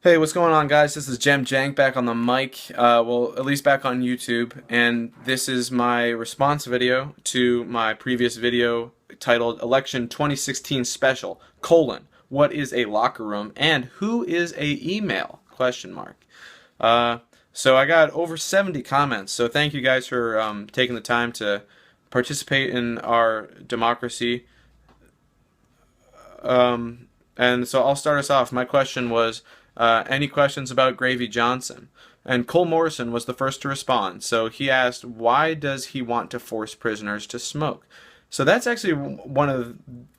Hey, what's going on, guys? This is Jem Jank back on the mic. Well, at least back on YouTube, and this is my response video to my previous video titled "Election 2016 Special: What is a locker room and who is a email?" Question mark. Uh, so I got over 70 comments. So thank you guys for taking the time to participate in our democracy. And so I'll start us off. My question was, any questions about Gravy Johnson? And Cole Morrison was the first to respond. So he asked, why does he want to force prisoners to smoke? So that's actually one of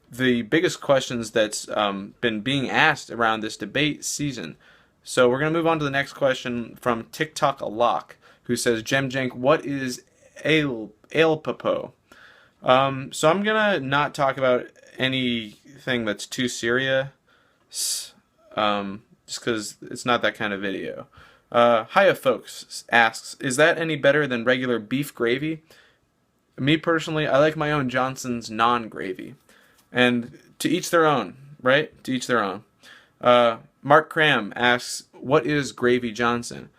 the biggest questions that's been being asked around this debate season. So we're going to move on to the next question from TikTok Alok, who says, Jem Jank, what is Ale so I'm gonna not talk about anything that's too serious, just because it's not that kind of video. Hiya folks asks, is that any better than regular beef gravy? Me personally, I like my own Johnson's non-gravy. And to each their own, right? To each their own. Mark Cram asks, what is Gravy Johnson?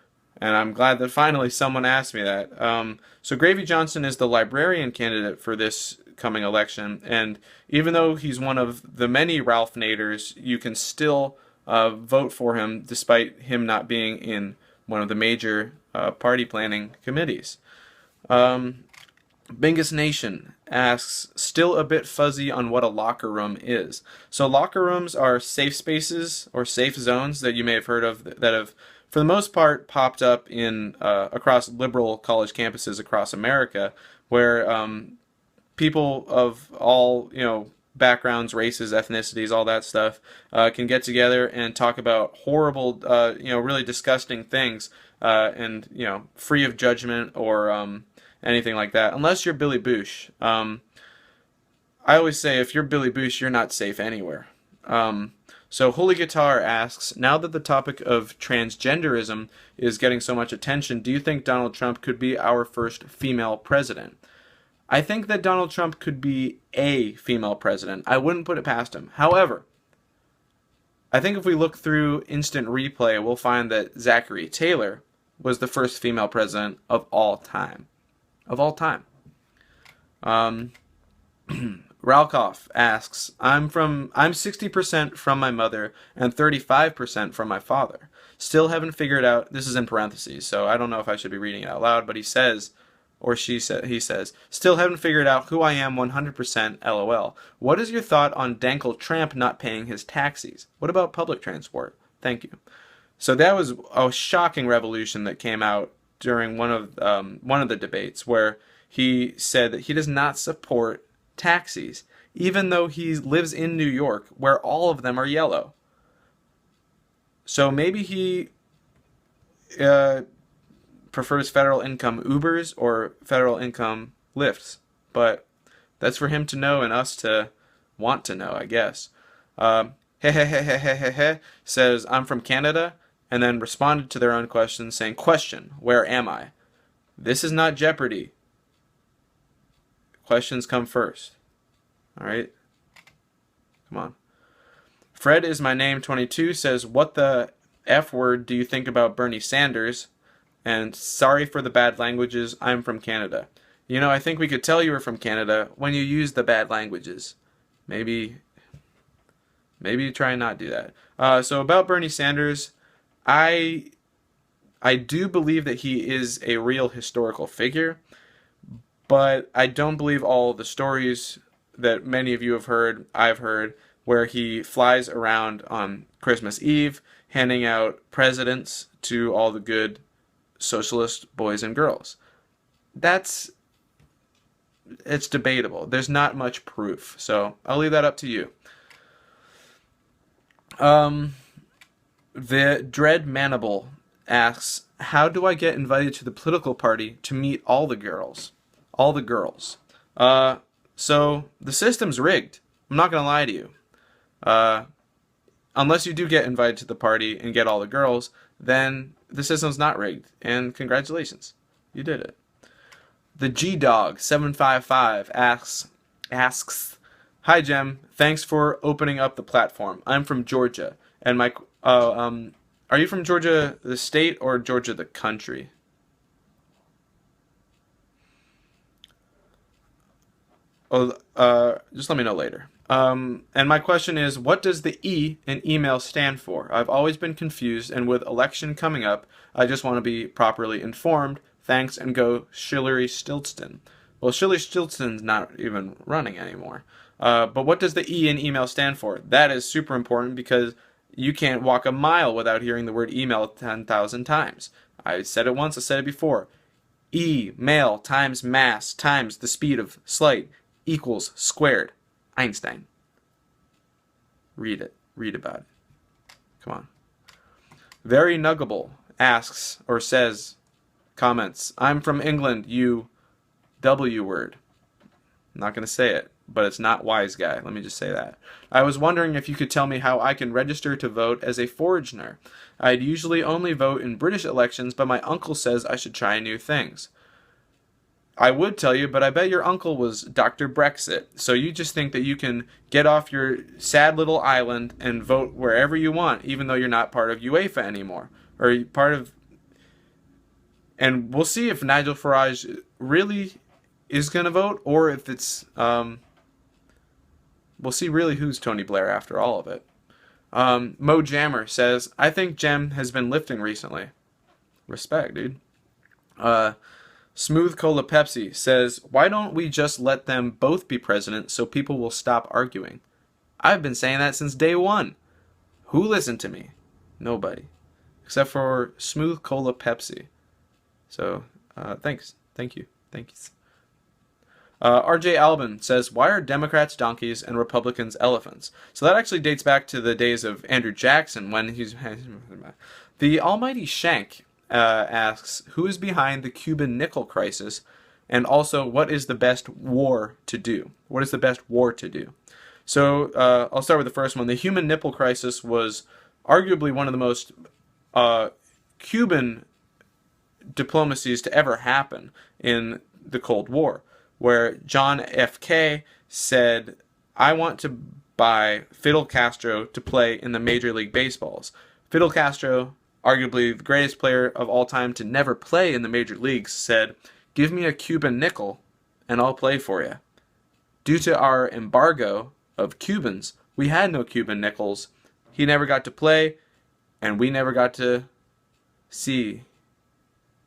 And I'm glad that finally someone asked me that. So Gravy Johnson is the librarian candidate for this coming election, and even though he's one of the many Ralph Naders, you can still vote for him despite him not being in one of the major party planning committees. Bingus Nation asks, still a bit fuzzy on what a locker room is. So locker rooms are safe spaces or safe zones that you may have heard of that have, for the most part, popped up in across liberal college campuses across America, where people of all backgrounds, races, ethnicities, all that stuff can get together and talk about horrible, really disgusting things, and free of judgment or anything like that, unless you're Billy Bush. I always say if you're Billy Bush, you're not safe anywhere. So Holy Guitar asks, now that the topic of transgenderism is getting so much attention, do you think Donald Trump could be our first female president? I think that Donald Trump could be a female president. I wouldn't put it past him. However, I think if we look through instant replay, we'll find that Zachary Taylor was the first female president of all time. Of all time. Um, Ralkoff asks, I'm 60% from my mother and 35% from my father. Still haven't figured out, this is in parentheses, so I don't know if I should be reading it out loud, but he says, or he says, still haven't figured out who I am 100% LOL. What is your thought on Dankel Tramp not paying his taxis? What about public transport? Thank you. So that was a shocking revolution that came out during one of the debates where he said that he does not support taxis, even though he lives in New York, where all of them are yellow. So maybe he prefers federal income Ubers or federal income Lyfts, but that's for him to know and us to want to know, I guess. Says, I'm from Canada, and then responded to their own question saying, question, where am I? This is not Jeopardy. Questions come first. All right? Come on. Fred is my name 22 says, what the F word do you think about Bernie Sanders? And sorry for the bad languages, I'm from Canada. I think we could tell you were from Canada when you use the bad languages. Maybe try and not do that. So about Bernie Sanders, I do believe that he is a real historical figure, but I don't believe all the stories that many of you have heard, I've heard, where he flies around on Christmas Eve handing out presidents to all the good socialist boys and girls. It's debatable. There's not much proof, so I'll leave that up to you. The Dread Manable asks, how do I get invited to the political party to meet all the girls? All the girls. So the system's rigged. I'm not going to lie to you. Unless you do get invited to the party and get all the girls, then the system's not rigged. And congratulations. You did it. The G-Dog 755 asks, hi Jem, thanks for opening up the platform. I'm from Georgia, and Are you from Georgia the state or Georgia the country? Oh, just let me know later. And my question is, what does the E in email stand for? I've always been confused, and with election coming up, I just want to be properly informed. Thanks, and go Hillary Stiltston. Well, Hillary Stiltson's not even running anymore. But what does the E in email stand for? That is super important because you can't walk a mile without hearing the word email 10,000 times. I said it once, I said it before. E, mail, times mass, times the speed of light, equals squared. Einstein. Read it. Read about it. Come on. Very Nuggable asks or says, comments, I'm from England, you W word. I'm not going to say it, but it's not wise guy. Let me just say that. I was wondering if you could tell me how I can register to vote as a foreigner. I'd usually only vote in British elections, but my uncle says I should try new things. I would tell you, but I bet your uncle was Dr. Brexit. So you just think that you can get off your sad little island and vote wherever you want, even though you're not part of UEFA anymore. Or part of... And we'll see if Nigel Farage really is going to vote, or if it's... we'll see really who's Tony Blair after all of it. Mo Jammer says, I think Jem has been lifting recently. Respect, dude. Smooth Cola Pepsi says, why don't we just let them both be president so people will stop arguing? I've been saying that since day one. Who listened to me? Nobody. Except for Smooth Cola Pepsi. So, thanks. Thank you. Thanks. RJ Albin says, why are Democrats donkeys and Republicans elephants? So that actually dates back to the days of Andrew Jackson when he's... The almighty Shank asks, who is behind the Cuban nickel crisis? And also, what is the best war to do? What is the best war to do? So, I'll start with the first one. The Cuban nipple crisis was arguably one of the most Cuban diplomacies to ever happen in the Cold War, where John F. K. said, I want to buy Fidel Castro to play in the Major League Baseballs. Fidel Castro, arguably the greatest player of all time to never play in the major leagues, said, give me a Cuban nickel and I'll play for you. Due to our embargo of Cubans, we had no Cuban nickels. He never got to play, and we never got to see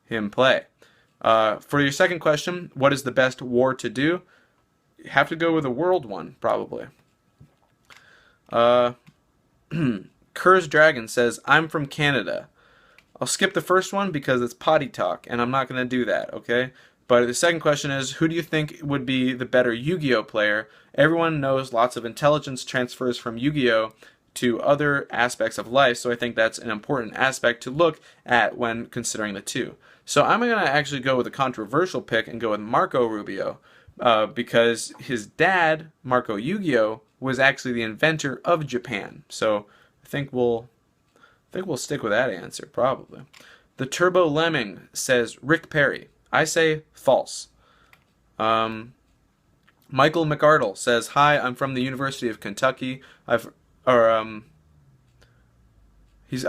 him play. For your second question, what is the best war to do? You have to go with a world one, probably. Kurz Dragon says, I'm from Canada. I'll skip the first one because it's potty talk, and I'm not going to do that, okay? But the second question is, who do you think would be the better Yu-Gi-Oh player? Everyone knows lots of intelligence transfers from Yu-Gi-Oh to other aspects of life, so I think that's an important aspect to look at when considering the two. So I'm going to actually go with a controversial pick and go with Marco Rubio, because his dad, Marco Yu-Gi-Oh, was actually the inventor of Japan. So I think we'll stick with that answer, probably. The Turbo Lemming says Rick Perry. I say false. Michael McArdle says, hi, I'm from the University of Kentucky. I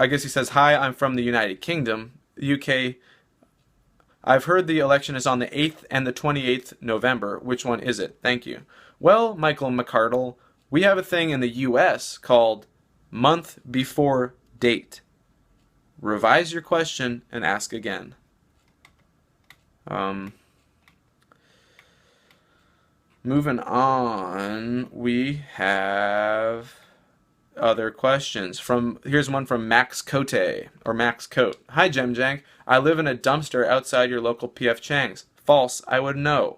guess he says, hi, I'm from the United Kingdom, UK. I've heard the election is on the 8th and the 28th November. Which one is it? Thank you. Well, Michael McArdle, we have a thing in the US called month before date. Revise your question and ask again. Moving on, we have other questions. Here's one from Max Cote, or Max Cote. Hi, Jemjank. I live in a dumpster outside your local PF Chang's. False, I would know.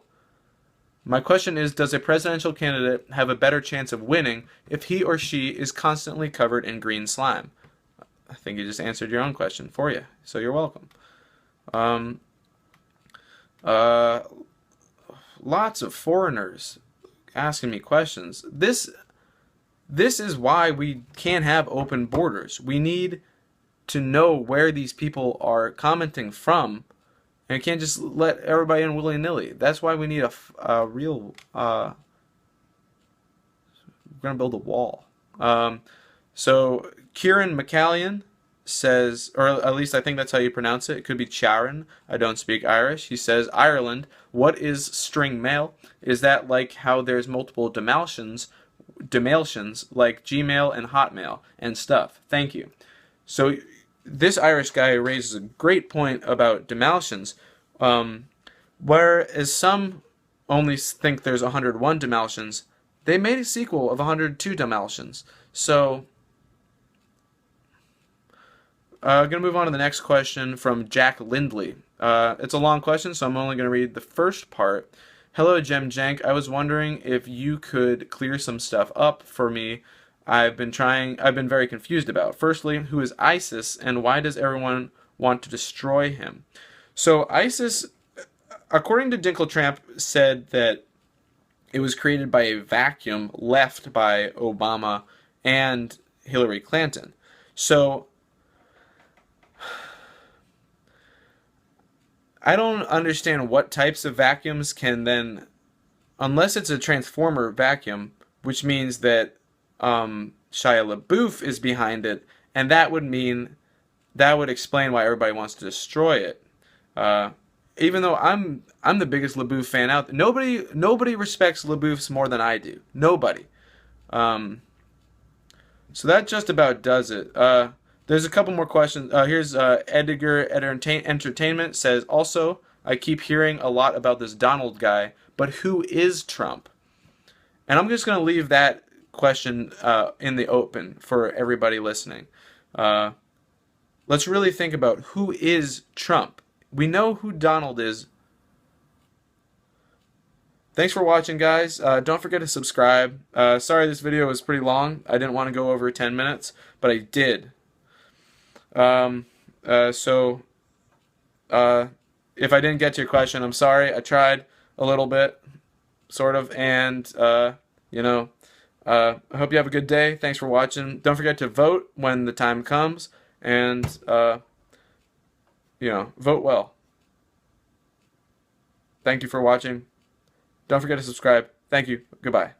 My question is, does a presidential candidate have a better chance of winning if he or she is constantly covered in green slime? I think you just answered your own question for you, so you're welcome. Lots of foreigners asking me questions. This is why we can't have open borders. We need to know where these people are commenting from, and can't just let everybody in willy-nilly. That's why we need a real... we're going to build a wall. So, Kieran McCallion says, or at least I think that's how you pronounce it. It could be Charon. I don't speak Irish. He says, Ireland, what is string mail? Is that like how there's multiple Dalmatians like Gmail and Hotmail and stuff? Thank you. So this Irish guy raises a great point about Dalmatians, whereas some only think there's 101 Dalmatians. They made a sequel of 102 Dalmatians. So going to move on to the next question from Jack Lindley. It's a long question, so I'm only going to read the first part. Hello, Gem Jank. I was wondering if you could clear some stuff up for me. I've been very confused about. Firstly, who is ISIS, and why does everyone want to destroy him? So ISIS, according to Dinkeltramp, said that it was created by a vacuum left by Obama and Hillary Clinton. So I don't understand what types of vacuums can then, unless it's a transformer vacuum, which means that Shia LaBeouf is behind it, and that would explain why everybody wants to destroy it. Even though I'm the biggest LaBeouf fan out there, nobody respects LaBeouf's more than I do. Nobody. So that just about does it. There's a couple more questions. Here's Edgar Entertainment says, also, I keep hearing a lot about this Donald guy, but who is Trump? And I'm just going to leave that question in the open for everybody listening. Let's really think about who is Trump. We know who Donald is. Thanks for watching, guys. Don't forget to subscribe. Sorry this video was pretty long. I didn't want to go over 10 minutes, but I did. If I didn't get to your question, I'm sorry. I tried a little bit, sort of, and, I hope you have a good day. Thanks for watching. Don't forget to vote when the time comes, and, vote well. Thank you for watching. Don't forget to subscribe. Thank you. Goodbye.